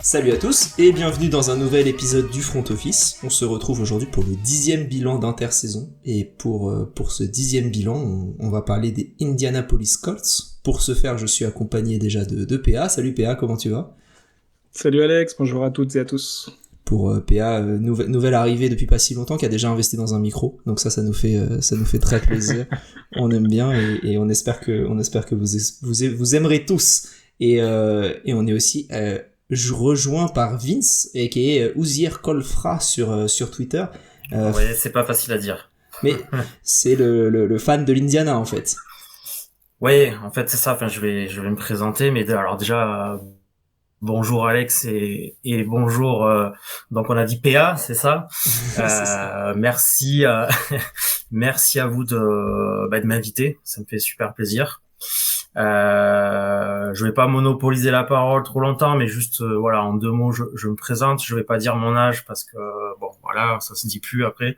Salut à tous et bienvenue dans un nouvel épisode du Front Office. On se retrouve aujourd'hui pour le 10e bilan d'intersaison et pour ce 10e bilan, on va parler des Indianapolis Colts. Pour ce faire, je suis accompagné déjà de PA. Salut PA, comment tu vas ? Salut Alex, bonjour à toutes et à tous. Pour PA, nouvelle arrivée depuis pas si longtemps, qui a déjà investi dans un micro, donc ça nous fait très plaisir. On aime bien et on espère que vous aimerez tous. Et on est aussi rejoint par Vince et qui est Ouzir Kolfra sur Twitter. Ouais, c'est pas facile à dire. Mais c'est le fan de l'Indiana en fait. Ouais, en fait c'est ça. Enfin, je vais me présenter, mais alors déjà bonjour Alex et bonjour. Donc on a dit PA, c'est ça. C'est ça. Merci, merci à vous de m'inviter. Ça me fait super plaisir. Je vais pas monopoliser la parole trop longtemps, mais juste voilà, en deux mots, je me présente. Je vais pas dire mon âge parce que bon, voilà, ça se dit plus après.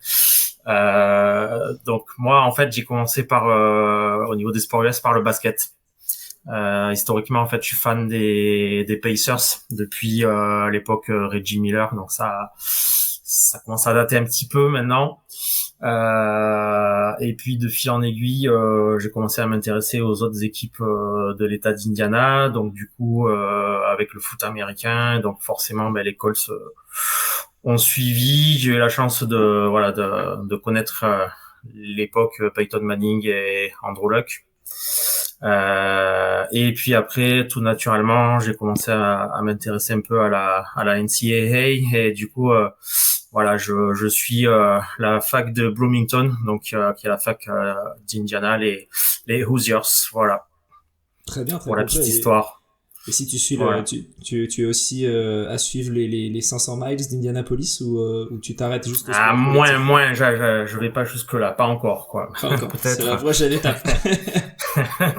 Donc moi, en fait, j'ai commencé par au niveau des sports US par le basket. Historiquement, en fait, je suis fan des Pacers depuis l'époque Reggie Miller, donc ça commence à dater un petit peu maintenant. Et puis de fil en aiguille, j'ai commencé à m'intéresser aux autres équipes de l'État d'Indiana, donc du coup avec le foot américain, donc forcément les Colts ont suivi. J'ai eu la chance de connaître l'époque Peyton Manning et Andrew Luck. Et puis après, tout naturellement, j'ai commencé à m'intéresser un peu à la NCAA et du coup, voilà, je suis la fac de Bloomington, donc qui est la fac d'Indiana, les Hoosiers, voilà. Très bien, très Pour la complet. petite histoire. Et si tu suis Voilà. tu es aussi à suivre les 500 miles d'Indianapolis ou tu t'arrêtes juste au Ah, sport moins, je vais pas jusque là, pas encore, quoi. Pas encore, c'est la Peut-être. prochaine étape.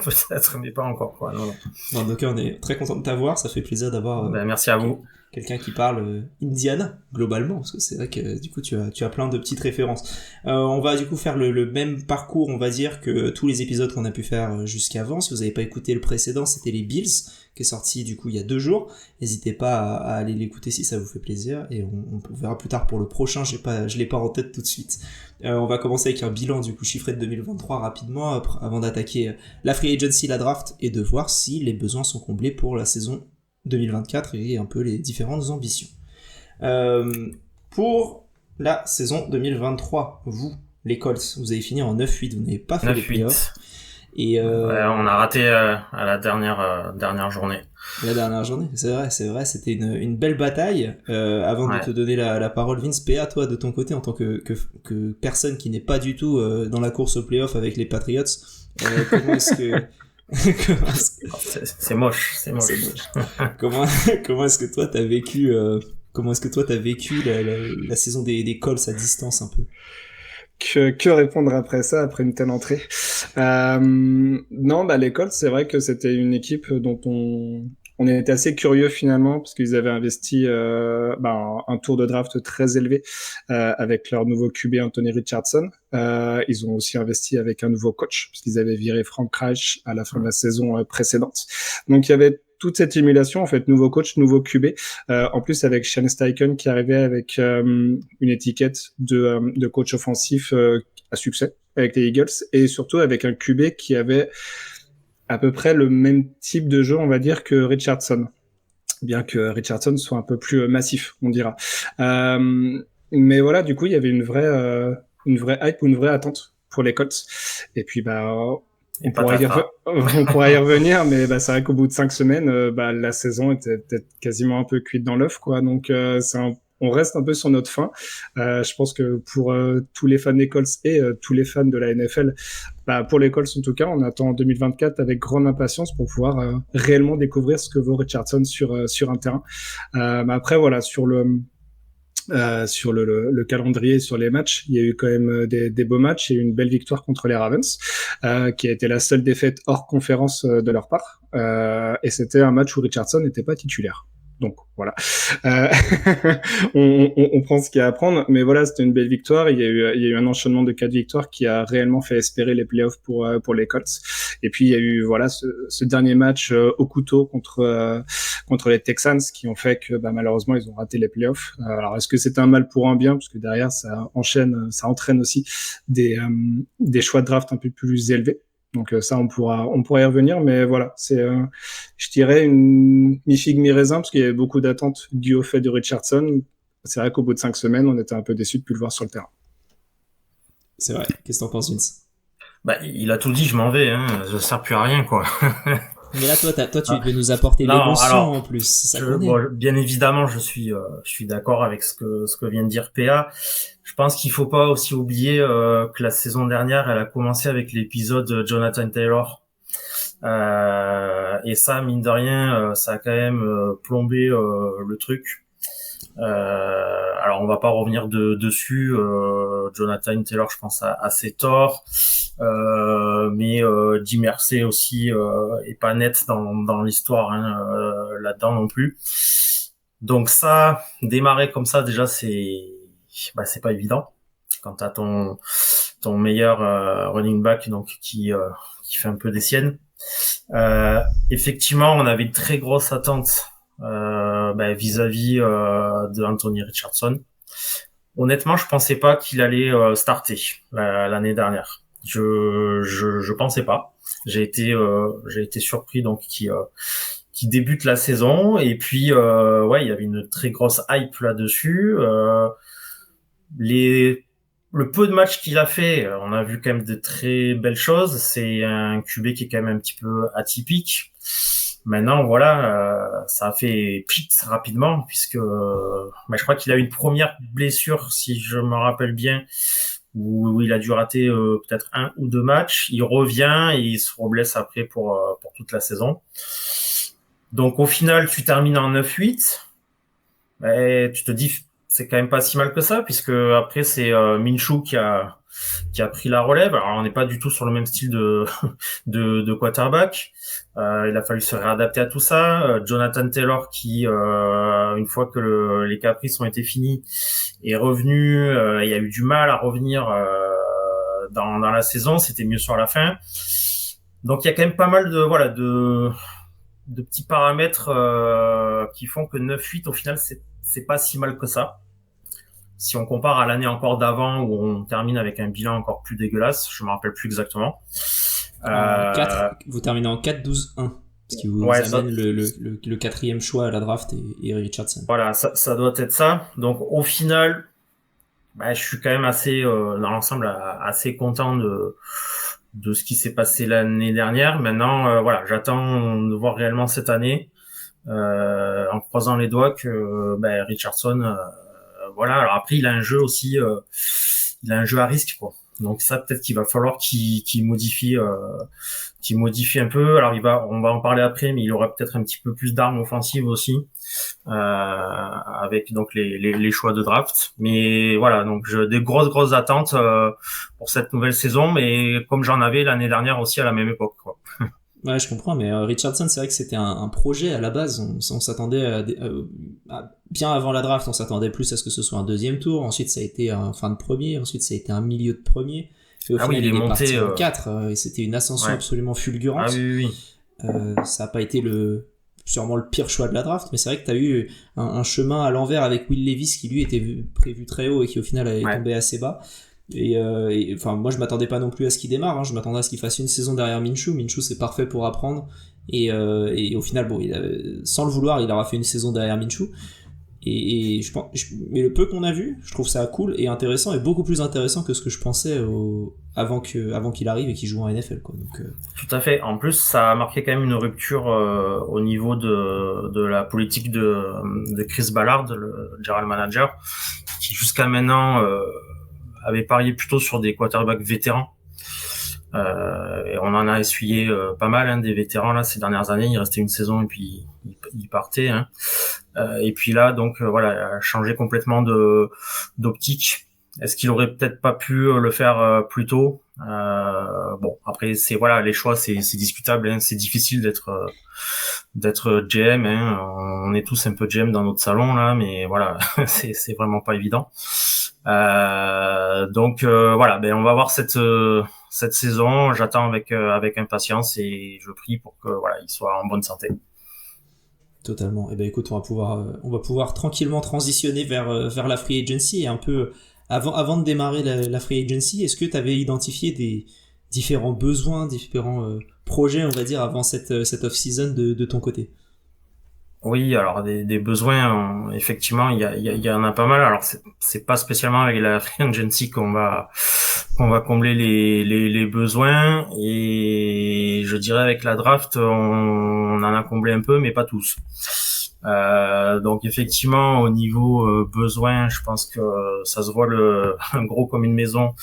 Peut-être, mais pas encore, quoi. Non. Bon, donc on est très content de t'avoir, ça fait plaisir d'avoir Merci à vous. quelqu'un qui parle Indiana globalement, parce que c'est vrai que du coup tu as plein de petites références. On va du coup faire le même parcours, on va dire, que tous les épisodes qu'on a pu faire jusqu'avant. Si vous n'avez pas écouté le précédent, c'était les Bills, qui est sorti du coup il y a 2 jours. N'hésitez pas à aller l'écouter si ça vous fait plaisir, et on verra plus tard pour le prochain, je l'ai pas en tête tout de suite. On va commencer avec un bilan du coup chiffré de 2023 rapidement, avant d'attaquer la free agency, la draft, et de voir si les besoins sont comblés pour la saison 2024 et un peu les différentes ambitions. Pour la saison 2023, vous, les Colts, vous avez fini en 9-8, vous n'avez pas fait les playoffs. Et ouais, on a raté à la dernière journée. La dernière journée, c'est vrai, c'était une belle bataille. Avant de te donner la parole, Vince, PA, toi, de ton côté, en tant que personne qui n'est pas du tout dans la course aux playoffs avec les Patriots, comment est-ce que... C'est moche. Comment est-ce que toi t'as vécu la saison des Colts à distance un peu? Que répondre après ça, après une telle entrée Non, les Colts, c'est vrai que c'était une équipe dont on était assez curieux finalement, parce qu'ils avaient investi un tour de draft très élevé avec leur nouveau QB Anthony Richardson. Ils ont aussi investi avec un nouveau coach, parce qu'ils avaient viré Frank Reich à la fin de la saison précédente. Donc il y avait toute cette émulation, en fait, nouveau coach, nouveau QB. En plus, avec Shane Steichen qui arrivait avec une étiquette de coach offensif à succès avec les Eagles, et surtout avec un QB qui avait à peu près le même type de jeu, on va dire, que Richardson. Bien que Richardson soit un peu plus massif, on dira. Mais voilà, du coup, il y avait une vraie hype ou une vraie attente pour les Colts. Et puis, on pourra y revenir, mais c'est vrai qu'au bout de 5 semaines, la saison était peut-être quasiment un peu cuite dans l'œuf, quoi. Donc, on reste un peu sur notre faim. Je pense que pour tous les fans des Colts et tous les fans de la NFL, pour les Colts en tout cas, on attend 2024 avec grande impatience pour pouvoir réellement découvrir ce que vaut Richardson sur un terrain. Après, voilà, sur le calendrier, sur les matchs, il y a eu quand même des beaux matchs. Il y a eu une belle victoire contre les Ravens, qui a été la seule défaite hors conférence de leur part. Et c'était un match où Richardson n'était pas titulaire. Donc voilà, euh, on prend ce qu'il y a à prendre, mais voilà, c'était une belle victoire. Il y a eu un enchaînement de 4 victoires qui a réellement fait espérer les playoffs pour les Colts. Et puis il y a eu voilà ce dernier match au couteau contre les Texans qui ont fait que malheureusement ils ont raté les playoffs. Alors est-ce que c'est un mal pour un bien, parce que derrière ça entraîne aussi des choix de draft un peu plus élevés. Donc ça, on pourra y revenir, mais voilà, c'est, je dirais, une mi-figue mi-raisin, parce qu'il y avait beaucoup d'attentes dues au fait de Richardson. C'est vrai qu'au bout de 5 semaines, on était un peu déçus de plus le voir sur le terrain. C'est vrai. Qu'est-ce que t'en penses, Vince? Il a tout dit, je m'en vais, je sers plus à rien, quoi. Mais là, toi, tu devais nous apporter l'émotion en plus. Ça bien évidemment, je suis d'accord avec ce que vient de dire PA. Je pense qu'il faut pas aussi oublier que la saison dernière, elle a commencé avec l'épisode Jonathan Taylor. Et ça, mine de rien, ça a quand même plombé le truc. Alors on va pas revenir dessus. Jonathan Taylor, je pense, a ses torts. Mais Jim Irsay aussi est pas net dans l'histoire là-dedans non plus. Donc ça, démarrer comme ça déjà c'est pas évident quand t'as ton meilleur running back donc qui fait un peu des siennes. Effectivement, on avait de très grosses attentes vis-à-vis de Anthony Richardson. Honnêtement, je pensais pas qu'il allait starter l'année dernière. Je pensais pas. J'ai été surpris donc qui débute la saison et puis il y avait une très grosse hype là-dessus. Le peu de matchs qu'il a fait, on a vu quand même de très belles choses. C'est un QB qui est quand même un petit peu atypique. Maintenant, voilà, ça a fait pit rapidement puisque je crois qu'il a eu une première blessure, si je me rappelle bien, où il a dû rater peut-être 1 ou 2 matchs. Il revient et il se reblesse après pour toute la saison. Donc au final, tu termines en 9-8. Tu te dis c'est quand même pas si mal que ça, puisque après c'est Minshew qui a pris la relève. Alors on n'est pas du tout sur le même style de quarterback. Il a fallu se réadapter à tout ça. Jonathan Taylor qui une fois que les caprices ont été finis est revenu. Il a eu du mal à revenir dans la saison. C'était mieux sur la fin. Donc il y a quand même pas mal de petits paramètres qui font que 9-8 au final c'est pas si mal que ça. Si on compare à l'année encore d'avant où on termine avec un bilan encore plus dégueulasse, je me rappelle plus exactement. 4, vous terminez en 4-12-1. Parce qu'il vous amène le 4e choix à la draft et Richardson. Voilà, ça doit être ça. Donc au final, je suis quand même assez, dans l'ensemble, assez content de ce qui s'est passé l'année dernière. Maintenant, j'attends de voir réellement cette année, en croisant les doigts que Richardson, alors après il a un jeu aussi, il a un jeu à risque quoi. Donc ça peut-être qu'il va falloir qu'il modifie un peu. Alors on va en parler après, mais il aura peut-être un petit peu plus d'armes offensives aussi, avec donc les choix de draft. Mais voilà, donc des grosses attentes pour cette nouvelle saison, mais comme j'en avais l'année dernière aussi à la même époque quoi. Ouais, je comprends, mais Richardson, c'est vrai que c'était un projet à la base. On s'attendait bien avant la draft, on s'attendait plus à ce que ce soit un 2e tour. Ensuite, ça a été un fin de premier. Ensuite, ça a été un milieu de premier. Et au final, il est parti en 4. Et c'était une ascension absolument fulgurante. Ah oui. Ça a pas été sûrement le pire choix de la draft, mais c'est vrai que t'as eu un chemin à l'envers avec Will Levis qui lui était prévu très haut et qui au final est tombé assez bas. Et enfin moi je m'attendais pas non plus à ce qu'il démarre, je m'attendais à ce qu'il fasse une saison derrière Minshew. C'est parfait pour apprendre et au final sans le vouloir il aura fait une saison derrière Minshew et je pense mais le peu qu'on a vu je trouve ça cool et intéressant et beaucoup plus intéressant que ce que je pensais avant qu'il arrive et qu'il joue en NFL quoi. Donc tout à fait. En plus ça a marqué quand même une rupture au niveau de la politique de Chris Ballard, le general manager, qui jusqu'à maintenant avait parié plutôt sur des quarterbacks vétérans. Et on en a essuyé pas mal des vétérans là ces dernières années. Il restait une saison et puis il partait. Et puis là, donc il a changé complètement d'optique. Est-ce qu'il aurait peut-être pas pu le faire plus tôt? Bon, après c'est les choix c'est discutable. C'est difficile d'être GM. Hein. On est tous un peu GM dans notre salon là, mais voilà, c'est vraiment pas évident. Donc voilà, ben on va voir cette saison. J'attends avec impatience et je prie pour que voilà, il soit en bonne santé. Totalement. Et ben écoute, on va pouvoir tranquillement transitionner vers la free agency et un peu avant de démarrer la free agency. Est-ce que tu avais identifié des différents besoins, différents projets, on va dire, avant cette off-season de ton côté? Oui, alors des besoins, effectivement, il y en a pas mal. Alors c'est pas spécialement avec la free agency qu'on va combler les besoins, et je dirais avec la draft on en a comblé un peu, mais pas tous. Donc effectivement au niveau besoin, je pense que ça se voit un gros comme une maison.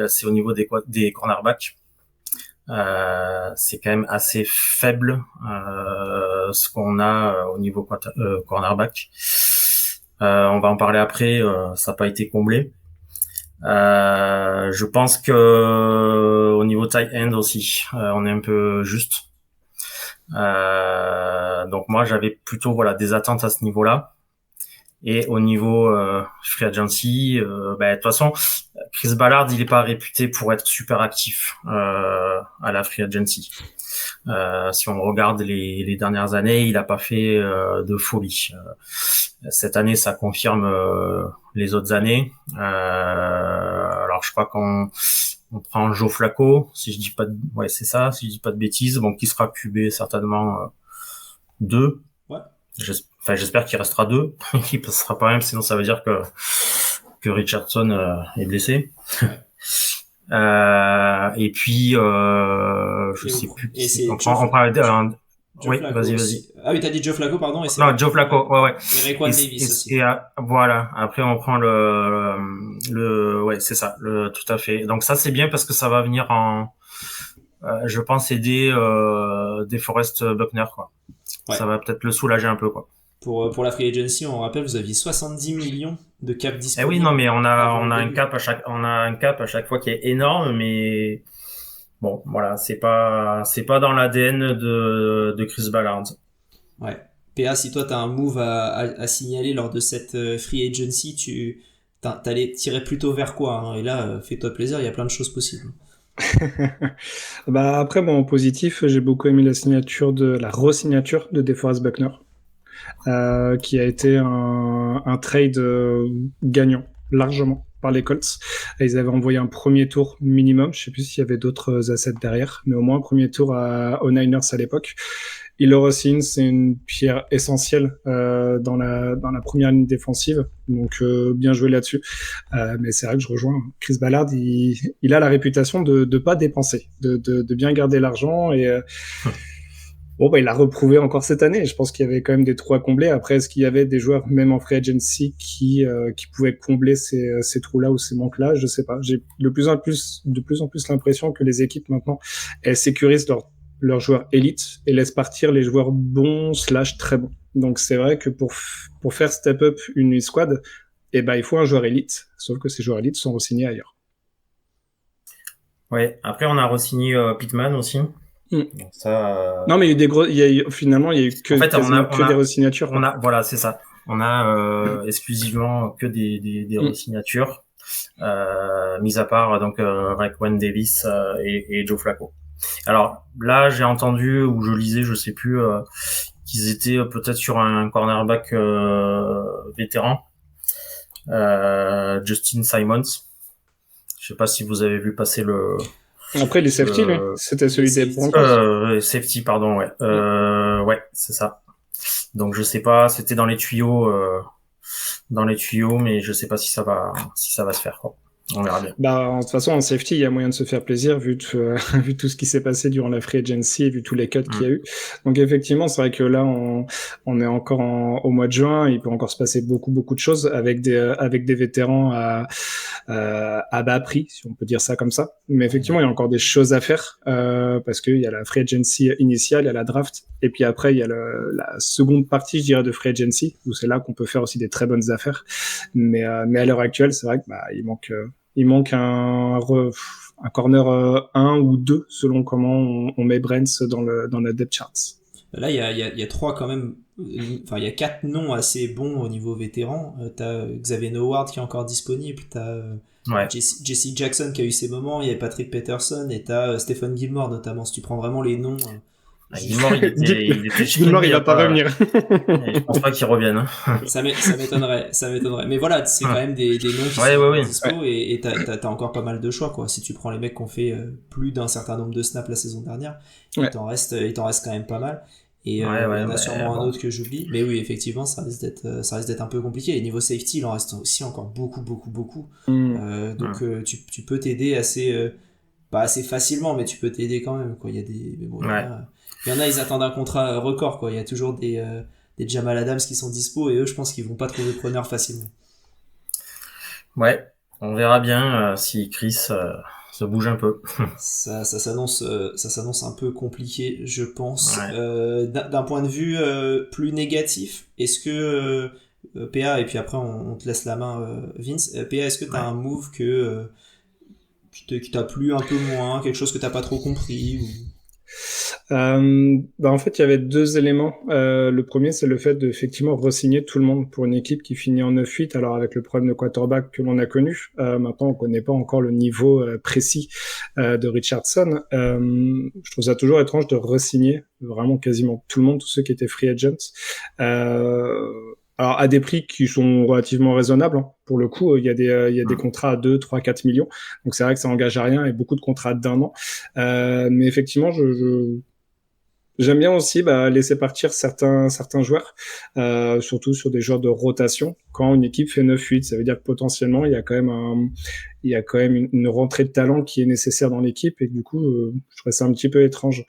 C'est au niveau des cornerbacks. C'est quand même assez faible ce qu'on a au niveau cornerback. On va en parler après. Ça n'a pas été comblé. Je pense que au niveau tight end aussi, on est un peu juste. Donc moi j'avais plutôt voilà des attentes à ce niveau-là. Et au niveau free agency, de toute façon, Chris Ballard, il est pas réputé pour être super actif à la free agency. Si on regarde les dernières années, il a pas fait de folie. Cette année, ça confirme les autres années. Alors, je crois qu'on prend Joe Flacco, si je dis pas c'est ça, si je dis pas de bêtises, bon, qui sera QB certainement 2. Ouais. J'espère qu'il restera 2, qu'il passera pas même, sinon ça veut dire que Richardson est blessé. Et puis je sais plus. Oui, vas-y. Ah oui, t'as dit Joe Flacco, pardon. Et non, Joe Flacco, ouais. Et Raekwon Davis aussi. Et voilà. Après, on prend c'est ça, tout à fait. Donc ça, c'est bien parce que ça va venir je pense aider DeForest Buckner, quoi. Ouais. Ça va peut-être le soulager un peu, quoi. Pour la free agency, on rappelle, vous aviez 70 millions de cap disponible. Eh oui, non, mais on a un cap à chaque fois qui est énorme, mais bon, voilà, c'est pas dans l'ADN de Chris Ballard. Ouais. PA, si toi t'as un move à signaler lors de cette free agency, tu t'allais tirer plutôt vers quoi, hein? Et là, fais-toi plaisir, il y a plein de choses possibles. Après, en positif, j'ai beaucoup aimé la re-signature de DeForest Buckner, qui a été un trade gagnant, largement, par les Colts. Ils avaient envoyé un premier tour minimum, je sais plus s'il y avait d'autres assets derrière, mais au moins un premier tour aux Niners à l'époque. Il le re-signe, c'est une pierre essentielle dans la première ligne défensive, donc bien joué là-dessus. Mais c'est vrai que je rejoins Chris Ballard, il a la réputation de pas dépenser, de bien garder l'argent, et il l'a reprouvé encore cette année. Je pense qu'il y avait quand même des trous à combler. Après, est-ce qu'il y avait des joueurs, même en free agency, qui pouvaient combler ces trous-là ou ces manques-là? Je sais pas. J'ai de plus en plus l'impression que les équipes maintenant, elles sécurisent leurs joueurs élites et laissent partir les joueurs bons / très bons. Donc c'est vrai que pour faire step up une squad, il faut un joueur élite. Sauf que ces joueurs élites sont re-signés ailleurs. Ouais. Après, on a re-signé Pittman aussi. Donc ça, non, mais finalement, il y a eu que des re-signatures. Voilà, c'est ça. On a exclusivement que des re-signatures, mis à part donc Raekwon Davis et Joe Flacco. Alors là, j'ai entendu ou je lisais, je sais plus, qu'ils étaient peut-être sur un cornerback vétéran, Justin Simons. Je sais pas si vous avez vu passer le. Après les safety, lui, c'était celui des Broncos. Safety, pardon, ouais. Ouais, c'est ça. Donc je sais pas, c'était dans les tuyaux, mais je sais pas si ça va se faire, quoi. On verra bien. De toute façon, en safety, il y a moyen de se faire plaisir vu tout ce qui s'est passé durant la free agency et vu tous les cuts qu'il y a eu. Donc effectivement, c'est vrai que là, on est encore au mois de juin. Il peut encore se passer beaucoup de choses avec des vétérans à bas prix, si on peut dire ça comme ça. Mais effectivement, il y a encore des choses à faire parce qu'il y a la free agency initiale, il y a la draft, et puis après, il y a la seconde partie, je dirais, de free agency, où c'est là qu'on peut faire aussi des très bonnes affaires. Mais à l'heure actuelle, c'est vrai que il manque un corner 1 ou 2 selon comment on met Brents dans la depth charts. Là, il y a trois quand même. Enfin, il y a quatre noms assez bons au niveau vétéran. T'as Xavier Howard qui est encore disponible. T'as Jesse Jackson qui a eu ses moments. Il y a Patrick Peterson et t'as Stephen Gilmore notamment. Si tu prends vraiment les noms. Gilmore, il était Gilmore, il va pas revenir. Je pense pas qu'il revienne. Ça m'étonnerait. Mais voilà, c'est quand même des noms qui sont dispo et t'as encore pas mal de choix, quoi. Si tu prends les mecs qui ont fait plus d'un certain nombre de snaps la saison dernière, il t'en reste quand même pas mal. Et il y en a sûrement un autre que j'oublie. Mais oui, effectivement, ça risque d'être un peu compliqué. Et niveau safety, il en reste aussi encore beaucoup. Donc tu peux t'aider pas assez facilement, mais tu peux t'aider quand même, quoi. Il y a des... Mais bon, il y en a, ils attendent un contrat record, quoi. Il y a toujours des Jamal Adams qui sont dispo et eux, je pense qu'ils vont pas trouver preneur facilement. Ouais, on verra bien si Chris se bouge un peu. Ça s'annonce un peu compliqué, je pense. D'un point de vue plus négatif, est-ce que PA, et puis après on te laisse la main, Vince, PA, est-ce que t'as un move qui t'a plu un peu moins, quelque chose que t'as pas trop compris ou... En fait, il y avait deux éléments. Le premier, c'est le fait de effectivement re-signer tout le monde pour une équipe qui finit en 9-8. Alors avec le problème de quarterback que l'on a connu, maintenant on connaît pas encore le niveau précis de Richardson. Je trouve ça toujours étrange de re-signer vraiment quasiment tout le monde, tous ceux qui étaient free agents. Alors à des prix qui sont relativement raisonnables, hein. Pour le coup, il y a des contrats à 2, 3, 4 millions. Donc c'est vrai que ça engage à rien et beaucoup de contrats d'1 an. Mais effectivement, j'aime bien aussi laisser partir certains joueurs, surtout sur des joueurs de rotation. Quand une équipe fait 9-8, ça veut dire que potentiellement il y a quand même une rentrée de talent qui est nécessaire dans l'équipe et que, du coup, je trouvais ça un petit peu étrange.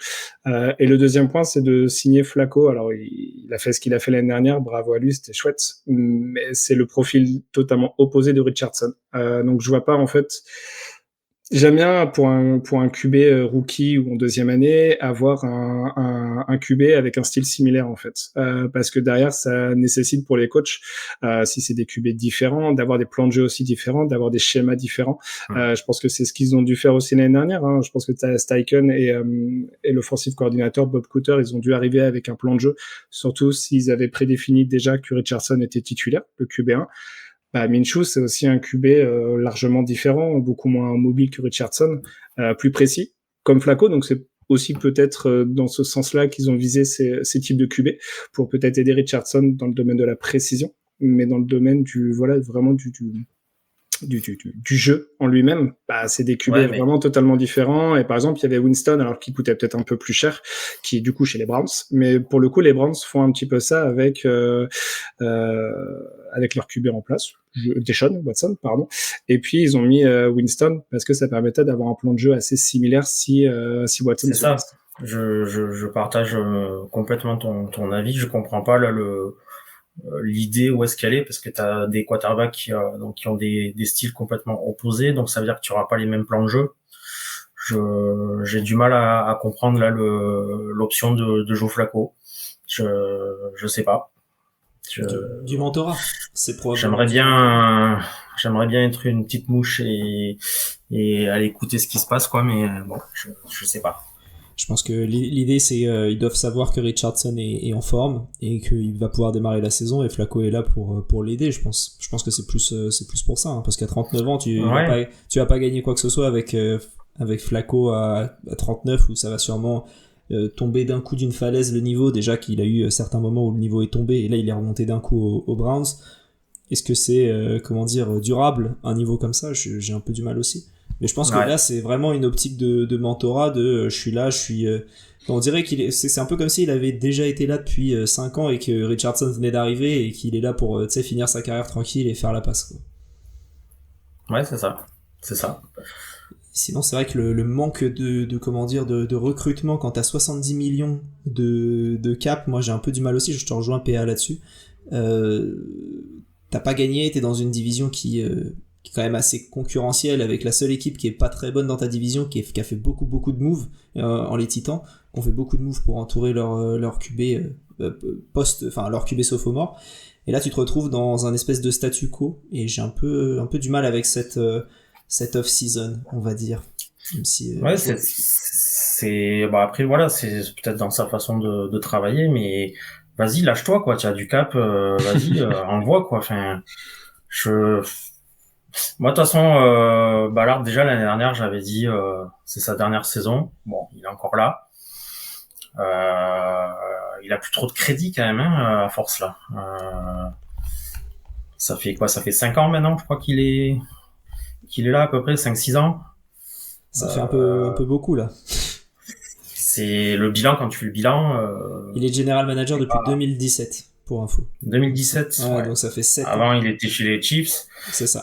Et le deuxième point, c'est de signer Flacco. Alors il a fait ce qu'il a fait l'année dernière, bravo à lui, c'était chouette. Mais c'est le profil totalement opposé de Richardson. Donc je vois pas en fait. J'aime bien pour un QB rookie ou en deuxième année avoir un QB avec un style similaire en fait, parce que derrière ça nécessite pour les coachs, si c'est des QB différents, d'avoir des plans de jeu aussi différents, d'avoir des schémas différents. Je pense que c'est ce qu'ils ont dû faire aussi l'année dernière. Hein. Je pense que Steichen et l'offensive coordinateur Bob Cooter, ils ont dû arriver avec un plan de jeu, surtout s'ils avaient prédéfini déjà que Richardson était titulaire, le QB1. Minshew, c'est aussi un QB largement différent, beaucoup moins mobile que Richardson, plus précis, comme Flacco. Donc c'est aussi peut-être dans ce sens-là qu'ils ont visé ces types de QB pour peut-être aider Richardson dans le domaine de la précision, mais dans le domaine vraiment du jeu en lui-même, c'est des QB vraiment totalement différents. Et par exemple, il y avait Winston, alors qui coûtait peut-être un peu plus cher, qui est du coup chez les Browns. Mais pour le coup, les Browns font un petit peu ça avec leur QB en place, Deshaun Watson, pardon. Et puis ils ont mis Winston parce que ça permettait d'avoir un plan de jeu assez similaire si Watson. C'est ça. Je partage complètement ton avis. Je comprends pas là l'idée où est-ce qu'elle est, parce que tu as des quarterbacks qui ont des styles complètement opposés, donc ça veut dire que tu n'auras pas les mêmes plans de jeu. J'ai du mal à comprendre là l'option de Joe Flacco. Je sais pas. Du mentorat, c'est probablement. J'aimerais bien être une petite mouche et aller écouter ce qui se passe, quoi, mais bon, je sais pas. Je pense que l'idée, c'est ils doivent savoir que Richardson est en forme et qu'il va pouvoir démarrer la saison, et Flacco est là pour l'aider, je pense. Je pense que c'est plus pour ça, hein, parce qu'à 39 ans, tu vas pas gagner quoi que ce soit avec Flacco à 39, où ça va sûrement tomber d'un coup d'une falaise le niveau. Déjà qu'il a eu certains moments où le niveau est tombé, et là il est remonté d'un coup aux Browns. Est-ce que c'est durable un niveau comme ça? J'ai un peu du mal aussi. Mais je pense que là, c'est vraiment une optique de mentorat, je suis là, on dirait c'est un peu comme s'il avait déjà été là depuis 5 ans et que Richardson venait d'arriver et qu'il est là pour finir sa carrière tranquille et faire la passe, quoi. Ouais, c'est ça. Sinon, c'est vrai que le manque de recrutement quand t'as 70 millions de cap, moi j'ai un peu du mal aussi, je te rejoins PA là-dessus. T'as pas gagné, t'es dans une division qui est quand même assez concurrentielle, avec la seule équipe qui est pas très bonne dans ta division, qui a fait beaucoup de moves en les Titans, qui ont fait beaucoup de moves pour entourer leur QB leur QB sophomore. Et là tu te retrouves dans un espèce de statu quo, et j'ai un peu du mal avec cette off-season, on va dire. Même si, Ouais, bah après voilà, c'est peut-être dans sa façon de travailler, mais vas-y, lâche-toi quoi, tu as du cap, vas-y, envoie quoi. Enfin, je, moi de toute façon, Ballard déjà l'année dernière, j'avais dit, c'est sa dernière saison. Bon, il est encore là. Il a plus trop de crédit quand même, hein, à force là. Ça fait quoi? Ça fait 5 ans maintenant, je crois qu'il est là à peu près, 5-6 ans. ça fait un peu beaucoup là. C'est le bilan, quand tu fais le bilan. Il est general manager depuis 2017, pour info. 2017. Ouais, Ouais. donc ça fait 7 ans. Avant, il était chez les Chiefs. C'est ça.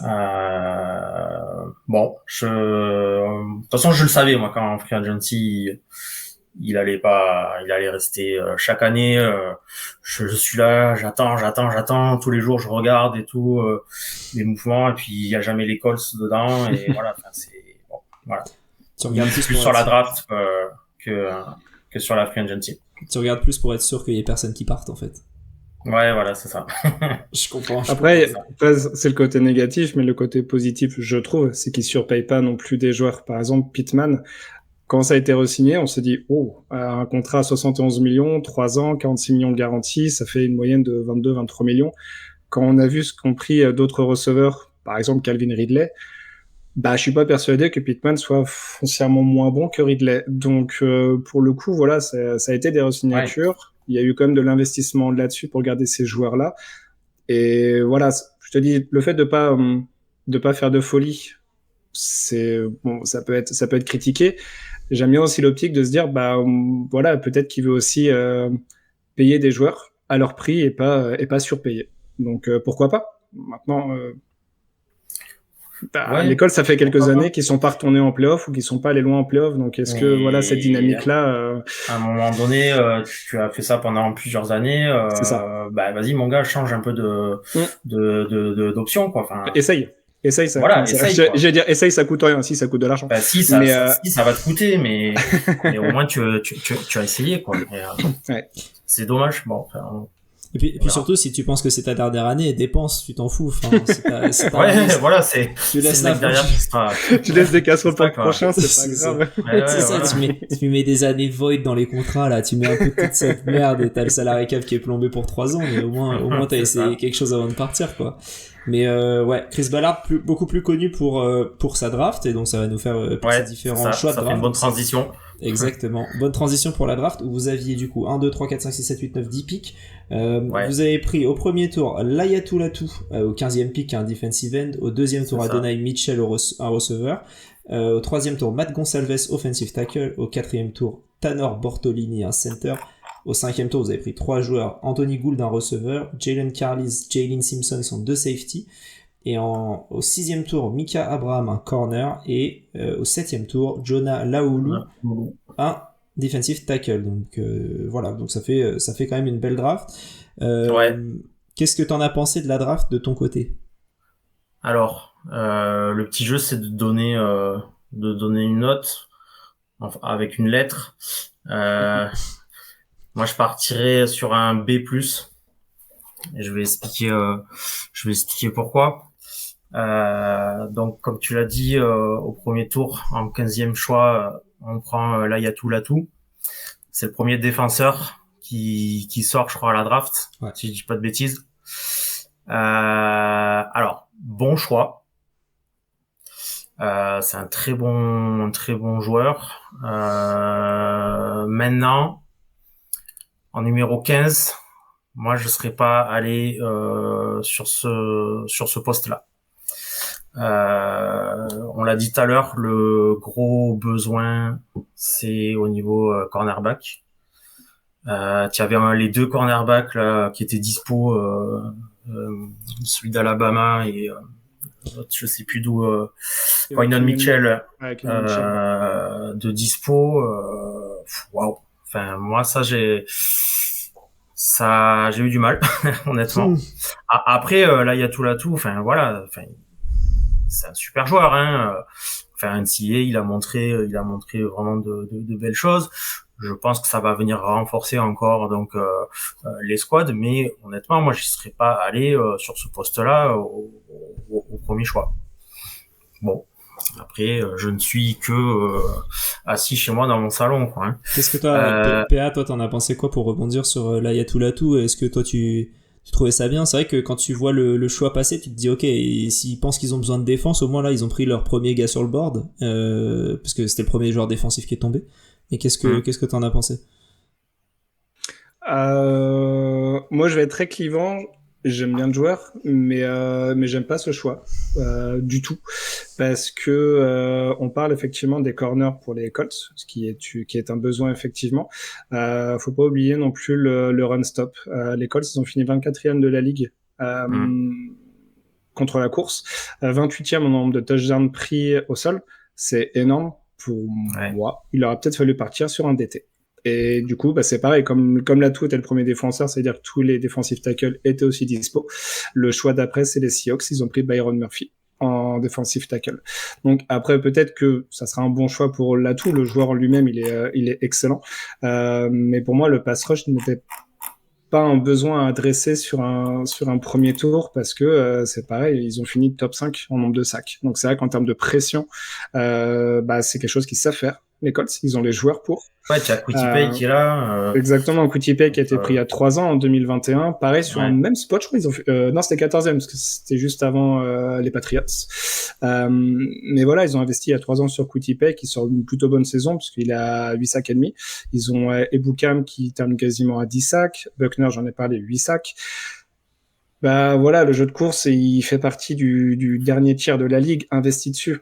Bon, de toute façon, je le savais, moi, quand Free Agency, il allait rester chaque année. Je suis là, j'attends. Tous les jours, je regarde et tout, les mouvements, et puis il y a jamais les Colts dedans, et voilà. Enfin, c'est bon, voilà. Tu regardes plus sur la draft que sur la Free Agency. Tu regardes plus pour être sûr qu'il y ait personne qui parte en fait. Ouais, voilà, c'est ça. Je comprends. Après, c'est le côté négatif, mais le côté positif, je trouve, c'est qu'ils surpayent pas non plus des joueurs. Par exemple, Pittman, quand ça a été re-signé, on s'est dit, oh, un contrat à 71 millions, 3 ans, 46 millions de garantie, ça fait une moyenne de 22-23 millions. Quand on a vu ce qu'ont pris d'autres receveurs, par exemple Calvin Ridley, bah, je suis pas persuadé que Pittman soit foncièrement moins bon que Ridley. Donc, pour le coup, voilà, ça a été des re-signatures. Ouais. Il y a eu quand même de l'investissement là-dessus pour garder ces joueurs-là. Et voilà, je te dis, le fait de pas faire de folie, c'est bon, ça peut être critiqué. J'aime bien aussi l'optique de se dire, bah voilà, peut-être qu'il veut aussi payer des joueurs à leur prix et pas surpayer. Donc pourquoi pas. Maintenant, l'école, ça fait quelques années qu'ils sont pas retournés en playoff ou qu'ils sont pas allés loin en playoff. Donc est-ce que voilà cette dynamique-là à un moment donné, tu as fait ça pendant plusieurs années. C'est ça. Bah vas-y mon gars, change un peu d'option quoi. Enfin, Essaye ça. Voilà, J'allais dire, essaye, ça coûte rien. Si, ça coûte de l'argent. Bah, si, ça va te coûter, mais au moins tu as essayé, quoi. Et, ouais. C'est dommage. Bon, enfin, et puis surtout, si tu penses que c'est ta dernière année, dépense, tu t'en fous. Enfin, ouais, voilà, tu laisses la derrière qui sera... tu laisses des casseroles pour le prochain, c'est pas grave. C'est ça, tu mets des années void dans les contrats, là, tu mets un peu toute cette merde et t'as le salarié cap qui est plombé pour 3 ans, mais au moins t'as essayé quelque chose avant de partir, quoi. Mais ouais, Chris Ballard beaucoup plus connu pour sa draft, et donc ça va nous faire ses différents choix de draft. Ça fait une bonne transition. Exactement. Bonne transition pour la draft, où vous aviez du coup 1, 2, 3, 4, 5, 6, 7, 8, 9, 10 picks. Vous avez pris au premier tour Laiatu Latu au 15e pick, un defensive end. Au deuxième tour Adonai Mitchell, un receveur. Au troisième tour Matt Gonsalves, offensive tackle. Au quatrième tour Tanor Bortolini, un center. Au cinquième tour, vous avez pris 3 joueurs. Anthony Gould, un receveur. Jalen Carlis, Jalen Simpson, qui sont 2 safety. Et au 6e tour, Mika Abraham, un corner. Et au 7e tour, Jonah Laoulu, un defensive tackle. Donc voilà, donc ça fait quand même une belle draft. Qu'est-ce que t'en as pensé de la draft de ton côté? Alors, le petit jeu, c'est de donner une note avec une lettre. Moi, je partirais sur un B+. Et je vais expliquer pourquoi. Donc, comme tu l'as dit, au premier tour, en 15e choix, on prend Laiatu Latu. C'est le premier défenseur qui sort, je crois, à la draft, si je dis pas de bêtises. Alors, bon choix. C'est un très bon joueur. Maintenant, en numéro 15, moi, je serais pas allé sur ce poste-là. On l'a dit tout à l'heure, le gros besoin, c'est au niveau cornerback. Tu avais les 2 cornerbacks là, qui étaient dispo, celui d'Alabama et je sais plus d'où, Quinton Mitchell, de dispo. Waouh. Enfin, moi, j'ai eu du mal, honnêtement. Après, Laiatu Latu, enfin voilà, enfin, c'est un super joueur, hein. Enfin, NCAA, il a montré vraiment de belles choses. Je pense que ça va venir renforcer encore donc les squads, mais honnêtement, moi, je serais pas allé sur ce poste-là au premier choix. Bon, Après, je ne suis que assis chez moi dans mon salon, quoi. Hein. Qu'est-ce que toi, PA, toi, t'en as pensé quoi pour rebondir sur l'Ayatoulatou? Est-ce que toi, tu trouvais ça bien? C'est vrai que quand tu vois le choix passer, tu te dis, ok, et s'ils pensent qu'ils ont besoin de défense, au moins là, ils ont pris leur premier gars sur le board, parce que c'était le premier joueur défensif qui est tombé. Et qu'est-ce que t'en as pensé? Moi, je vais être très clivant. J'aime bien le joueur, mais j'aime pas ce choix du tout, parce que on parle effectivement des corners pour les Colts, ce qui est un besoin effectivement. Faut pas oublier non plus le run stop. Les Colts, ils ont fini 24e de la ligue contre la course, 28e en nombre de touchdowns pris au sol. C'est énorme pour moi. Il aurait peut-être fallu partir sur un DT. Et du coup, c'est pareil, comme Latou était le premier défenseur, c'est-à-dire que tous les defensive tackles étaient aussi dispo. Le choix d'après, c'est les Seahawks, ils ont pris Byron Murphy en defensive tackle. Donc après, peut-être que ça sera un bon choix pour Latou, le joueur en lui-même, il est excellent. Mais pour moi, le pass rush n'était pas un besoin à adresser sur un premier tour, parce que c'est pareil, ils ont fini top 5 en nombre de sacs. Donc c'est vrai qu'en termes de pression, c'est quelque chose qu'ils savent faire. Les Colts, ils ont les joueurs pour. Ouais, tu as Kutipay qui est là. Exactement, Kutipay qui a été pris il y a 3 ans, en 2021. Pareil, sur un même spot, je crois, ils ont fait, non, c'était 14e, parce que c'était juste avant les Patriots. Mais voilà, ils ont investi il y a 3 ans sur Kutipay, qui sort une plutôt bonne saison, parce qu'il a 8 sacs et demi. Ils ont Ebukam qui termine quasiment à 10 sacs. Buckner, j'en ai parlé, 8 sacs. Voilà, le jeu de course, il fait partie du dernier tiers de la ligue, investi dessus,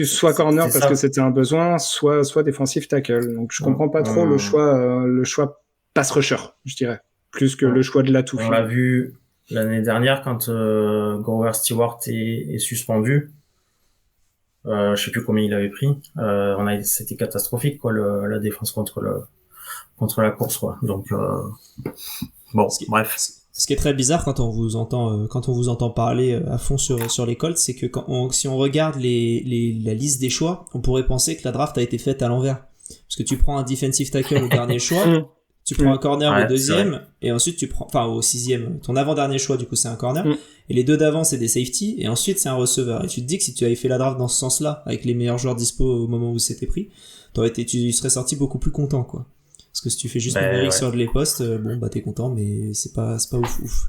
soit corner parce que c'était un besoin, soit défensif tackle. Donc je comprends pas trop le choix pass rusher, je dirais, plus que le choix de Latou. On l'a vu l'année dernière quand Grover Stewart est suspendu. Je sais plus combien il avait pris. C'était catastrophique, quoi, la défense contre la course, quoi. Donc bref. Ce qui est très bizarre quand on vous entend parler à fond sur les Colts, c'est que si on regarde la liste des choix, on pourrait penser que la draft a été faite à l'envers. Parce que tu prends un defensive tackle au dernier choix, tu prends un corner au deuxième, et ensuite au sixième, ton avant-dernier choix, du coup, c'est un corner, et les deux d'avant, c'est des safety, et ensuite, c'est un receveur. Et tu te dis que si tu avais fait la draft dans ce sens-là, avec les meilleurs joueurs dispo au moment où c'était pris, tu serais sorti beaucoup plus content, quoi. Parce que si tu fais juste numérique sur les postes, t'es content, mais c'est pas ouf.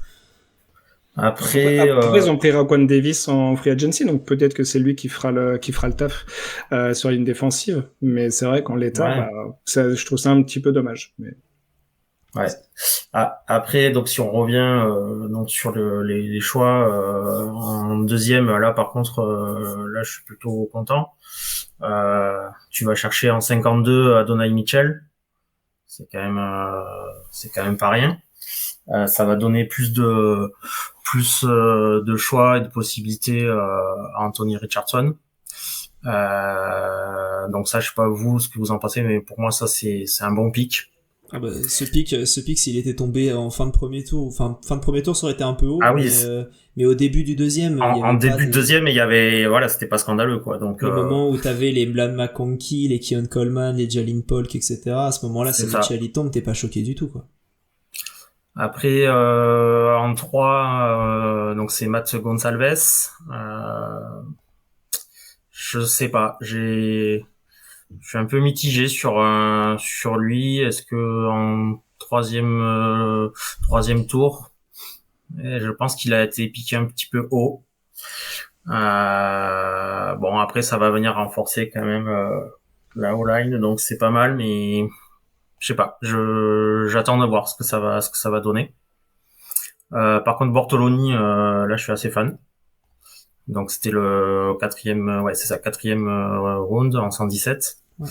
Après, ils ont pris Raquan Davis en free agency, donc peut-être que c'est lui qui fera le taf sur la ligne défensive. Mais c'est vrai qu'en l'état, je trouve ça un petit peu dommage. Mais... Ouais. Après, donc si on revient donc sur les choix en deuxième, là par contre, là je suis plutôt content. Tu vas chercher en 52 Adonai Mitchell. C'est quand même pas rien. Ça va donner plus de choix et de possibilités à Anthony Richardson. Donc ça, je sais pas vous ce que vous en pensez, mais pour moi ça c'est un bon pick. Ce pick s'il était tombé en fin de premier tour, fin de premier tour, ça aurait été un peu haut. Mais au début du deuxième, en début de deuxième, il y avait c'était pas scandaleux, quoi. Donc le moment où t'avais les Blad McConkey, les Keon Coleman, les Jalen Polk, etc. À ce moment-là, si Mitchell y tombe, t'es pas choqué du tout, quoi. Après en 3, donc c'est Matt Gonsalves. Je sais pas, je suis un peu mitigé sur lui. Est-ce que en troisième tour, et je pense qu'il a été piqué un petit peu haut. Après ça va venir renforcer quand même la O-line, donc c'est pas mal, mais je sais pas. J'attends de voir ce que ça va donner. Par contre Bortoloni, là je suis assez fan. Donc c'était le quatrième round en 117. Ouais.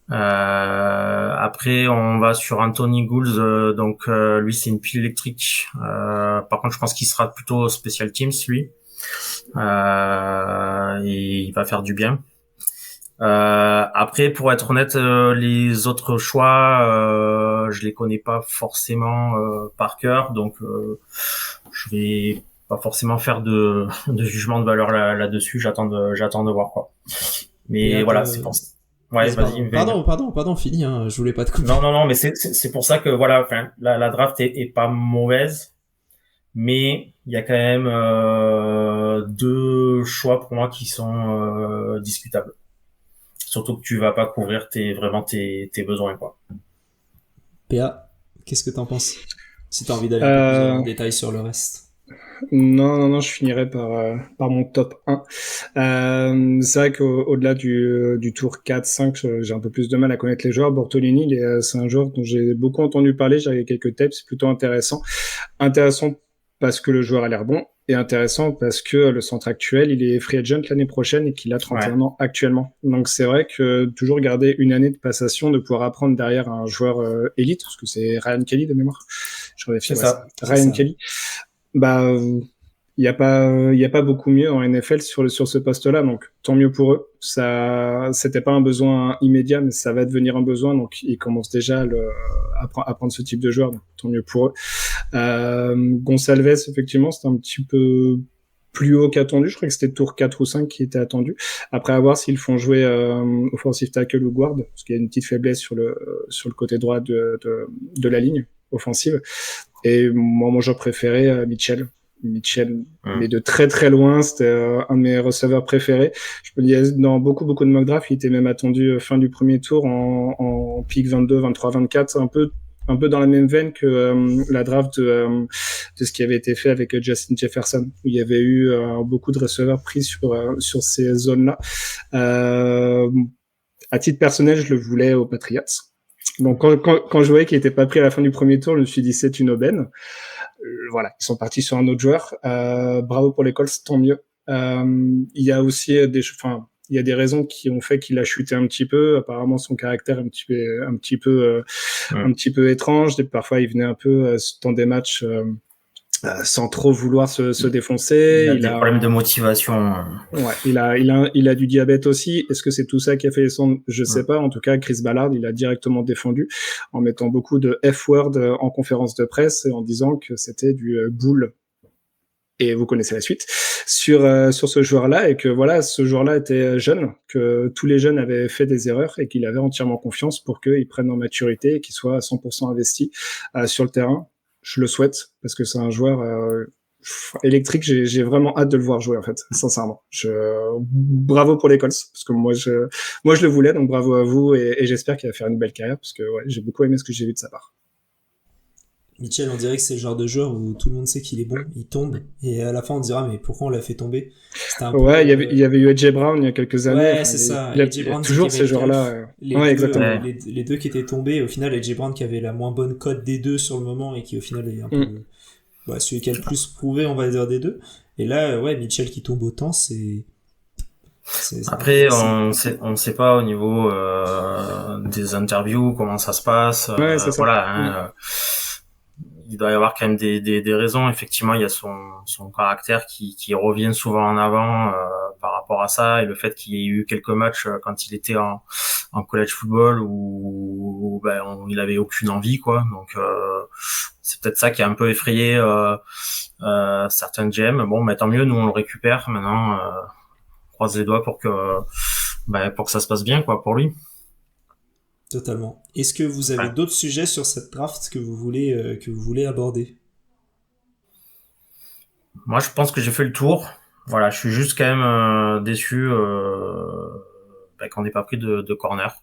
Après on va sur Anthony Gould, donc lui c'est une pile électrique. Par contre je pense qu'il sera plutôt special teams lui. Et il va faire du bien. Après pour être honnête, les autres choix je les connais pas forcément par cœur, donc je vais pas forcément faire de jugement de valeur là-dessus. J'attends de voir, quoi. Mais voilà, c'est pour ça. Ouais, vas-y. Pardon, fini, hein, je voulais pas te couper. Non, mais c'est pour ça que voilà, enfin, la draft est pas mauvaise, mais il y a quand même deux choix pour moi qui sont discutables. Surtout que tu vas pas couvrir tes besoins, quoi. PA, qu'est-ce que t'en penses? Si t'as envie d'aller un peu plus en détail sur le reste. Non, je finirai par mon top 1. C'est vrai qu'au-delà du tour 4-5, j'ai un peu plus de mal à connaître les joueurs. Bortolini, c'est un joueur dont j'ai beaucoup entendu parler, j'avais quelques tapes, c'est plutôt intéressant. Intéressant parce que le joueur a l'air bon, et intéressant parce que le centre actuel, il est free agent l'année prochaine et qu'il a 31 ans actuellement. Donc c'est vrai que toujours garder une année de passation, de pouvoir apprendre derrière un joueur élite, parce que c'est Ryan Kelly de mémoire. Je revérifie, Ryan Kelly. Bah, il y a pas beaucoup mieux en NFL sur ce poste-là, donc tant mieux pour eux. Ça, c'était pas un besoin immédiat, mais ça va devenir un besoin, donc ils commencent déjà à prendre ce type de joueur, donc tant mieux pour eux. Gonçalves, effectivement, c'était un petit peu plus haut qu'attendu. Je crois que c'était tour 4 ou 5 qui était attendu. Après, à voir s'ils font jouer offensive tackle ou guard, parce qu'il y a une petite faiblesse sur le côté droit de la ligne offensive. Et moi, mon joueur préféré, Mitchell, mais de très très loin, c'était un de mes receveurs préférés. Je peux dire, dans beaucoup de mock drafts, il était même attendu fin du premier tour en pick 22, 23, 24, un peu dans la même veine que la draft de ce qui avait été fait avec Justin Jefferson, où il y avait eu beaucoup de receveurs pris sur ces zones-là. À titre personnel, je le voulais aux Patriots. Donc quand je voyais qu'il était pas pris à la fin du premier tour, je me suis dit c'est une aubaine. Voilà, ils sont partis sur un autre joueur. Bravo pour les Colts, tant mieux. Il y a aussi il y a des raisons qui ont fait qu'il a chuté un petit peu. Apparemment, son caractère un petit peu étrange. Parfois, il venait un peu dans des matchs sans trop vouloir se défoncer. Il a des problèmes de motivation. Ouais, il a du diabète aussi. Est-ce que c'est tout ça qui a fait descendre? Je sais pas. En tout cas, Chris Ballard, il a directement défendu en mettant beaucoup de F-word en conférence de presse et en disant que c'était du bull. Et vous connaissez la suite sur ce joueur-là, et que voilà, ce joueur-là était jeune, que tous les jeunes avaient fait des erreurs et qu'il avait entièrement confiance pour qu'il prenne en maturité et qu'il soit à 100% investi sur le terrain. Je le souhaite parce que c'est un joueur électrique. J'ai vraiment hâte de le voir jouer, en fait, sincèrement. Bravo pour les Colts, parce que moi je le voulais, donc bravo à vous, et j'espère qu'il va faire une belle carrière, parce que ouais, j'ai beaucoup aimé ce que j'ai vu de sa part. Mitchell, on dirait que c'est le genre de joueur où tout le monde sait qu'il est bon, il tombe, et à la fin on dira mais pourquoi on l'a fait tomber? Ouais, il y avait eu AJ Brown il y a quelques années. Ouais, c'est ça. Il y a toujours ces joueurs-là. Ouais, exactement. Les deux qui étaient tombés, au final, AJ Brown qui avait la moins bonne cote des deux sur le moment et qui au final est un peu celui qui a le plus prouvé, on va dire, des deux. Et là, ouais, Mitchell qui tombe autant, Après, on sait pas au niveau des interviews comment ça se passe. Ouais, c'est ça. Voilà. Il doit y avoir quand même des raisons. Effectivement, il y a son caractère qui revient souvent en avant par rapport à ça, et le fait qu'il y ait eu quelques matchs quand il était en college football où il avait aucune envie, quoi. Donc c'est peut-être ça qui a un peu effrayé certains GM. Bon, mais tant mieux, nous on le récupère maintenant. Croise les doigts pour que ça se passe bien, quoi, pour lui. Totalement. Est-ce que vous avez d'autres sujets sur cette draft que vous voulez aborder? Moi, je pense que j'ai fait le tour. Voilà, je suis juste quand même déçu qu'on n'ait pas pris de corner.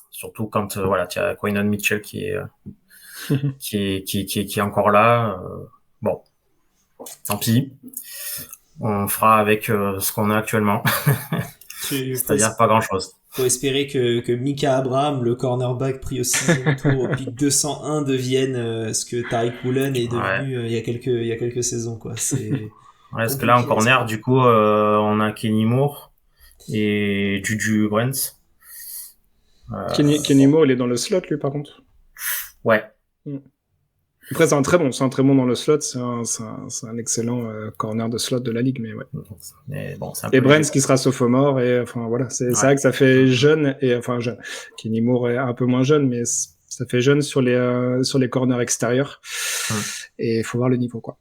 Surtout quand tu as Quinton Mitchell qui est encore là. Bon, tant pis. On fera avec ce qu'on a actuellement. C'est-à-dire pas grand-chose. Faut espérer que Mika Abraham, le cornerback pris au 6e tour au pick 201, devienne ce que Tariq Woolen est devenu il y a quelques saisons, quoi. C'est parce que là, en corner, du coup, on a Kenny Moore et Juju Brents. Kenny Moore, il est dans le slot, lui, par contre. Ouais. Après, c'est un très bon dans le slot. C'est un excellent corner de slot de la ligue, mais ouais. Et Brents qui sera sophomore, et enfin voilà, c'est vrai que ça fait jeune, et enfin jeune. Kenny Moore est un peu moins jeune, mais ça fait jeune sur les corners extérieurs. Et il faut voir le niveau, quoi.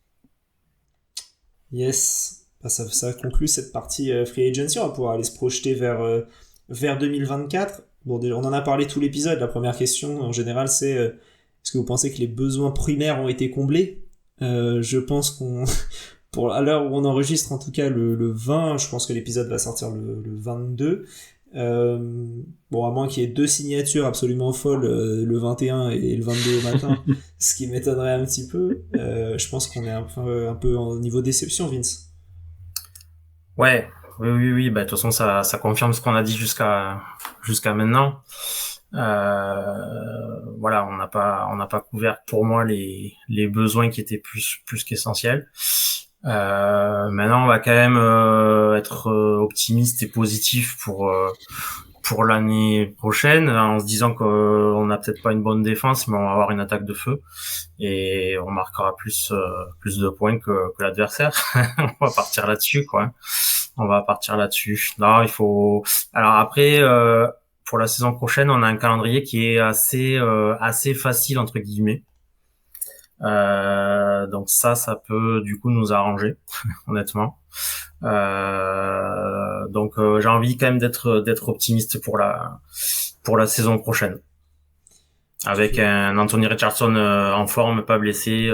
Yes. Ça conclut cette partie free agency. On va pouvoir aller se projeter vers 2024. Bon, déjà, on en a parlé tout l'épisode. La première question, en général, c'est est-ce que vous pensez que les besoins primaires ont été comblés? Je pense à l'heure où on enregistre, en tout cas le 20, je pense que l'épisode va sortir le 22. Bon, à moins qu'il y ait 2 signatures absolument folles, le 21 et le 22 au matin, ce qui m'étonnerait un petit peu. Je pense qu'on est un peu en niveau déception, Vince. Ouais, oui. Bah, de toute façon, ça confirme ce qu'on a dit jusqu'à maintenant. Voilà, on n'a pas couvert pour moi les besoins qui étaient plus qu'essentiels. Maintenant, on va quand même être optimiste et positif pour l'année prochaine, en se disant qu'on n'a peut-être pas une bonne défense, mais on va avoir une attaque de feu et on marquera plus de points que l'adversaire. On va partir là-dessus, quoi. On va partir là-dessus. Non, il faut. Alors après, pour la saison prochaine, on a un calendrier qui est assez facile entre guillemets. Donc ça peut du coup nous arranger, honnêtement. Donc j'ai envie quand même d'être optimiste pour la saison prochaine, avec un Anthony Richardson en forme, pas blessé.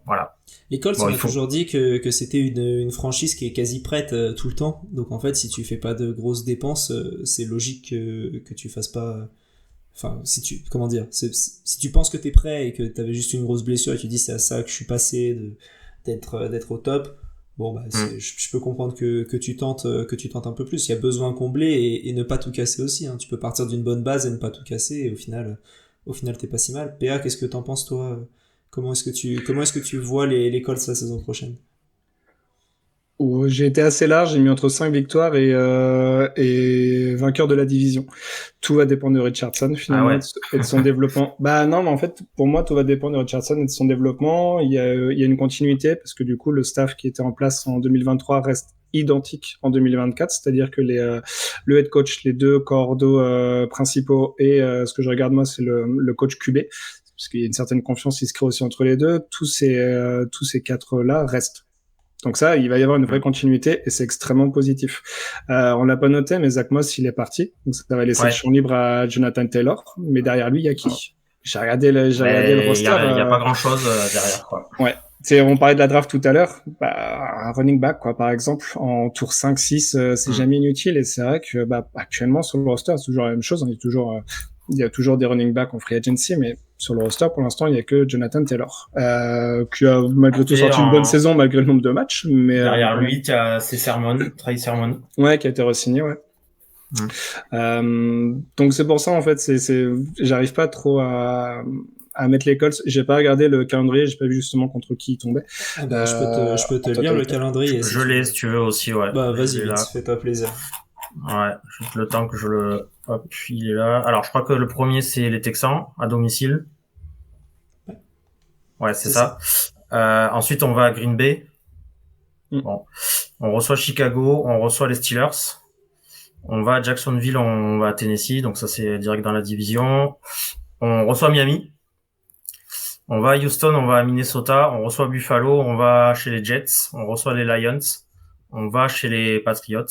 Voilà. Les Colts, on a toujours dit que c'était une franchise qui est quasi prête tout le temps. Donc en fait, si tu fais pas de grosses dépenses, c'est logique que tu fasses pas. Enfin, si tu penses que t'es prêt et que t'avais juste une grosse blessure et tu dis c'est à ça que je suis passé d'être au top, bon bah je peux comprendre que tu tentes un peu plus. Il y a besoin de combler et ne pas tout casser aussi, hein. Tu peux partir d'une bonne base et ne pas tout casser et au final t'es pas si mal. PA, qu'est-ce que t'en penses toi? Comment est-ce que tu vois les Colts la saison prochaine? J'ai été assez large, j'ai mis entre 5 victoires et vainqueur de la division. Tout va dépendre de Richardson finalement et de son développement. Bah non, mais en fait, pour moi, tout va dépendre de Richardson et de son développement. Il y a une continuité parce que du coup, le staff qui était en place en 2023 reste identique en 2024, c'est-à-dire que le head coach, les 2 coordos principaux et ce que je regarde moi, c'est le coach QB, parce qu'il y a une certaine confiance qui se crée aussi entre les deux. Tous ces 4-là restent. Donc ça, il va y avoir une vraie continuité et c'est extrêmement positif. On l'a pas noté, mais Zach Moss, il est parti. Donc ça va laisser le champ libre à Jonathan Taylor. Mais derrière lui, il y a qui? J'ai regardé le roster. Il y a pas grand-chose derrière, quoi. Ouais. On parlait de la draft tout à l'heure. Un running back, quoi, par exemple, en tour 5, 6, c'est jamais inutile. Et c'est vrai que, actuellement, sur le roster, c'est toujours la même chose. Il y a toujours des running backs en free agency, mais sur le roster, pour l'instant, il n'y a que Jonathan Taylor, qui a malgré tout sorti une bonne saison malgré le nombre de matchs. Mais derrière lui, tu as Trey Sermon. Ouais, qui a été re-signé, ouais. Donc c'est pour ça, en fait, j'arrive pas trop à mettre les Colts. J'ai pas regardé le calendrier, j'ai pas vu justement contre qui il tombait. Je peux te lire le calendrier. Je l'ai, si tu veux aussi, ouais. Bah vas-y, fais-toi plaisir. Ouais, juste le temps que je le... Hop, il est là. Alors, je crois que le premier, c'est les Texans, à domicile. Ouais, c'est ça. Ensuite, on va à Green Bay. Bon. On reçoit Chicago, on reçoit les Steelers. On va à Jacksonville, on va à Tennessee, donc ça, c'est direct dans la division. On reçoit Miami. On va à Houston, on va à Minnesota. On reçoit Buffalo, on va chez les Jets. On reçoit les Lions. On va chez les Patriots.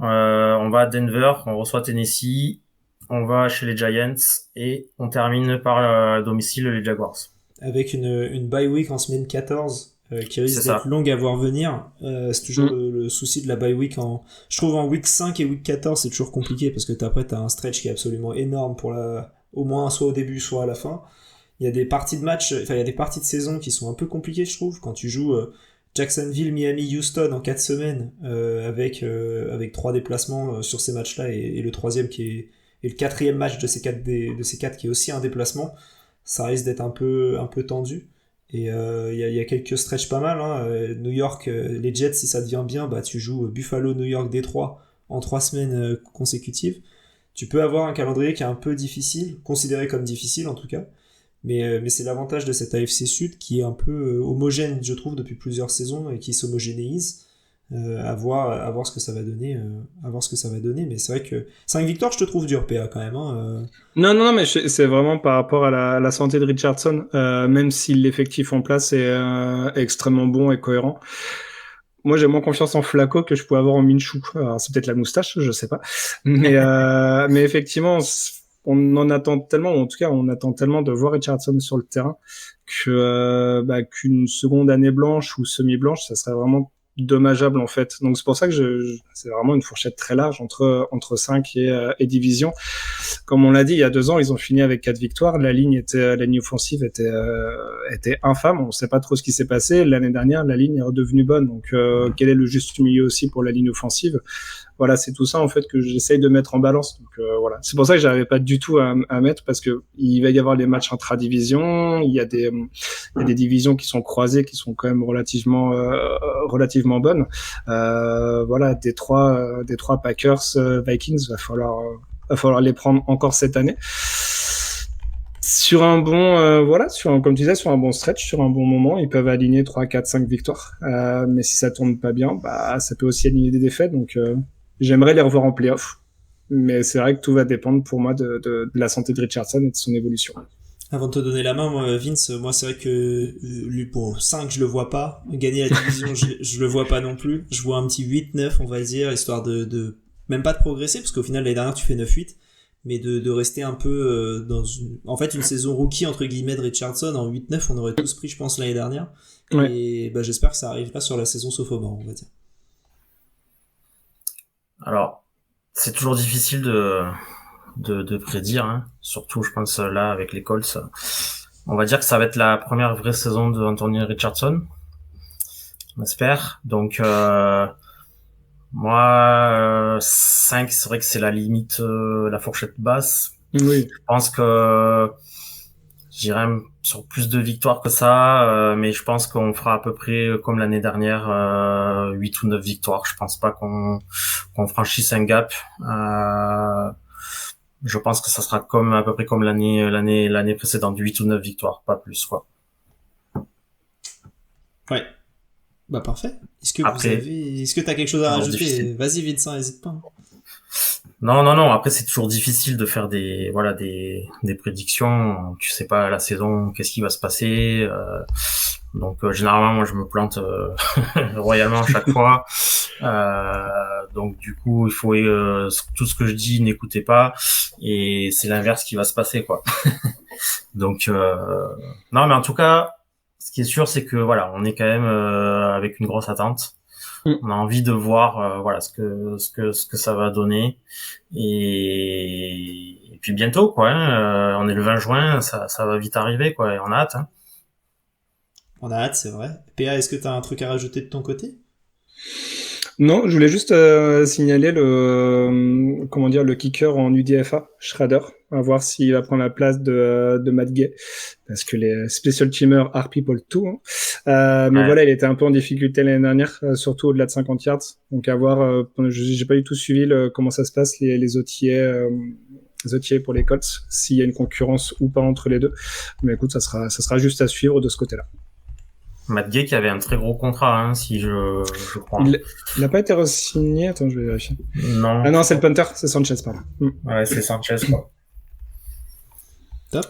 On va à Denver, on reçoit Tennessee, on va chez les Giants et on termine par domicile les Jaguars. Avec une bye week en semaine 14 qui risque d'être longue à voir venir. C'est toujours le souci de la bye week. Je trouve en week 5 et week 14 c'est toujours compliqué parce que après t'as un stretch qui est absolument énorme au moins soit au début soit à la fin. Il y a des parties de match, il y a des parties de saison qui sont un peu compliquées, je trouve, quand tu joues Jacksonville, Miami, Houston en 4 semaines avec 3 déplacements sur ces matchs-là et le troisième et le quatrième match de ces 4 qui est aussi un déplacement, ça risque d'être un peu tendu. Et il y a quelques stretches pas mal, hein. New York, les Jets, si ça devient bien, tu joues Buffalo, New York, Détroit en 3 semaines consécutives. Tu peux avoir un calendrier qui est un peu difficile, considéré comme difficile en tout cas. Mais c'est l'avantage de cette AFC Sud qui est un peu homogène, je trouve, depuis plusieurs saisons et qui s'homogénéise. À voir ce que ça va donner. Mais c'est vrai que 5 victoires, je te trouve dur, PA, quand même. Hein. Non, mais c'est vraiment par rapport à la santé de Richardson, même si l'effectif en place est extrêmement bon et cohérent. Moi, j'ai moins confiance en Flacco que je pouvais avoir en Minshew. Alors, c'est peut-être la moustache, je sais pas. Mais effectivement, on en attend tellement, ou en tout cas, on attend tellement de voir Richardson sur le terrain que qu'une seconde année blanche ou semi-blanche, ça serait vraiment dommageable en fait. Donc c'est pour ça que c'est vraiment une fourchette très large entre 5 et division. Comme on l'a dit, il y a 2 ans, ils ont fini avec 4 victoires. La ligne offensive était infâme. On ne sait pas trop ce qui s'est passé. L'année dernière, la ligne est redevenue bonne. Donc quel est le juste milieu aussi pour la ligne offensive? Voilà, c'est tout ça en fait que j'essaye de mettre en balance. Donc voilà, c'est pour ça que j'arrivais pas du tout à mettre, parce que il va y avoir les matchs intra-division, il y a des divisions qui sont croisées, qui sont quand même relativement relativement bonnes. Voilà, Détroit Packers, Vikings, va falloir les prendre encore cette année. Sur un bon comme tu disais, sur un bon stretch, sur un bon moment, ils peuvent aligner 3, 4, 5 victoires. Mais si ça tourne pas bien, ça peut aussi aligner des défaites. Donc j'aimerais les revoir en playoff. Mais c'est vrai que tout va dépendre pour moi de la santé de Richardson et de son évolution. Avant de te donner la main, moi, Vince, moi c'est vrai que lui pour 5 je le vois pas, gagner la division je le vois pas non plus, je vois un petit 8-9 on va dire, histoire de même pas de progresser, parce qu'au final l'année dernière tu fais 9-8, mais de rester un peu dans une saison rookie entre guillemets de Richardson en 8-9 on aurait tous pris je pense l'année dernière, ouais. Et j'espère que ça arrivera sur la saison sophomore on va dire. Alors c'est toujours difficile de prédire, hein. Surtout je pense là avec les Colts, on va dire que ça va être la première vraie saison de Anthony Richardson, on espère. Donc moi 5 c'est vrai que c'est la limite, la fourchette basse. Oui. Je pense que j'irai sur plus de victoires que ça, mais je pense qu'on fera à peu près comme l'année dernière, 8 ou 9 victoires. Je pense pas qu'on franchisse un gap. Je pense que ça sera à peu près comme l'année précédente, 8 ou 9 victoires, pas plus, quoi. Ouais. Parfait. Est-ce que t'as quelque chose à rajouter? Difficile. Vas-y, Vincent, n'hésite pas. Non. Après, c'est toujours difficile de faire des prédictions. Tu sais pas la saison, qu'est-ce qui va se passer. Donc, généralement, moi, je me plante royalement chaque fois. Donc, du coup, il faut tout ce que je dis, n'écoutez pas. Et c'est l'inverse qui va se passer, quoi. Donc, non, mais en tout cas, ce qui est sûr, c'est que voilà, on est quand même avec une grosse attente. On a envie de voir ce que ça va donner, et puis bientôt quoi, hein, on est le 20 juin, ça va vite arriver quoi, et on a hâte. Hein. On a hâte, c'est vrai. PA, est-ce que tu as un truc à rajouter de ton côté? Non, je voulais juste signaler le kicker en UDFA, Schrader, à voir s'il va prendre la place de Matt Gay, parce que les special teamers are people too. Hein. Mais voilà, il était un peu en difficulté l'année dernière, surtout au-delà de 50 yards. Donc à voir, j'ai pas du tout suivi comment ça se passe les OTA pour les Colts, s'il y a une concurrence ou pas entre les deux. Mais écoute, ça sera juste à suivre de ce côté-là. Matt Gay qui avait un très gros contrat, hein, si je crois. Il n'a pas été re-signé. Attends, je vais vérifier. Non. Ah non, c'est le punter, c'est Sanchez, pardon. Ouais, c'est Sanchez, quoi. Top.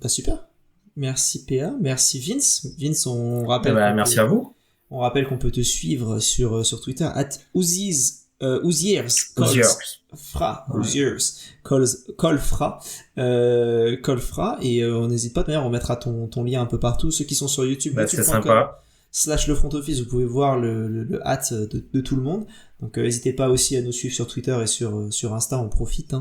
Super. Merci PA, merci Vince. Vince, on rappelle. Merci à vous. On rappelle qu'on peut te suivre sur Twitter @Ouziers Colfra, et on n'hésite pas, d'ailleurs on mettra ton lien un peu partout, ceux qui sont sur YouTube, c'est sympa. /le front office, vous pouvez voir le hâte de tout le monde, donc n'hésitez pas aussi à nous suivre sur Twitter et sur Insta, on profite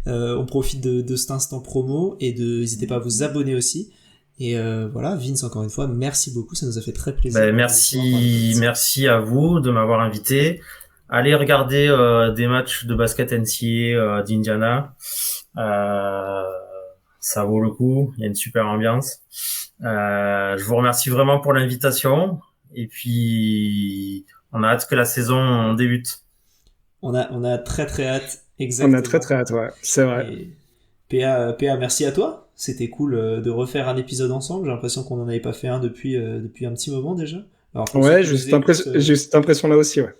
on profite de cet instant promo, et n'hésitez pas à vous abonner aussi. Et voilà, Vince, encore une fois, merci beaucoup, ça nous a fait très plaisir. Merci à vous de m'avoir invité. Allez regarder des matchs de basket NCAA d'Indiana. Ça vaut le coup, il y a une super ambiance. Je vous remercie vraiment pour l'invitation. Et puis, on a hâte que la saison débute. On a très très hâte, exactement. On a très très hâte, ouais, c'est vrai. Et PA, merci à toi. C'était cool de refaire un épisode ensemble. J'ai l'impression qu'on n'en avait pas fait un depuis un petit moment déjà. Alors, ouais, j'ai cette impression-là aussi, ouais.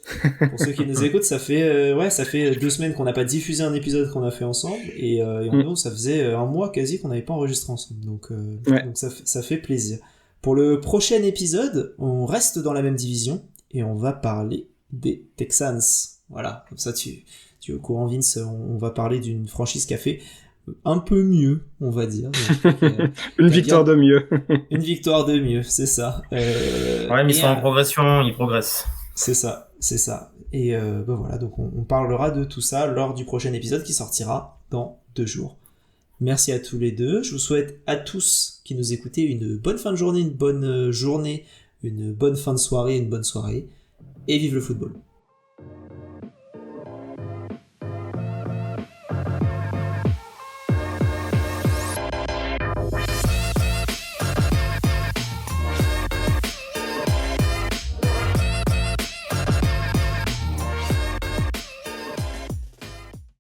Pour ceux qui nous écoutent, ça fait 2 semaines qu'on n'a pas diffusé un épisode qu'on a fait ensemble, et en gros, ça faisait un mois quasi qu'on n'avait pas enregistré ensemble, donc ça fait plaisir. Pour le prochain épisode, on reste dans la même division, et on va parler des Texans. Voilà, comme ça tu Tu es au courant, Vince, on va parler d'une franchise qui a fait un peu mieux, on va dire. Une victoire de mieux. Une victoire de mieux, c'est ça. Ouais, mais ils sont en progression, ils progressent. C'est ça. Et voilà, donc on parlera de tout ça lors du prochain épisode qui sortira dans 2 jours. Merci à tous les deux. Je vous souhaite à tous qui nous écoutez une bonne fin de journée, une bonne fin de soirée, une bonne soirée. Et vive le football.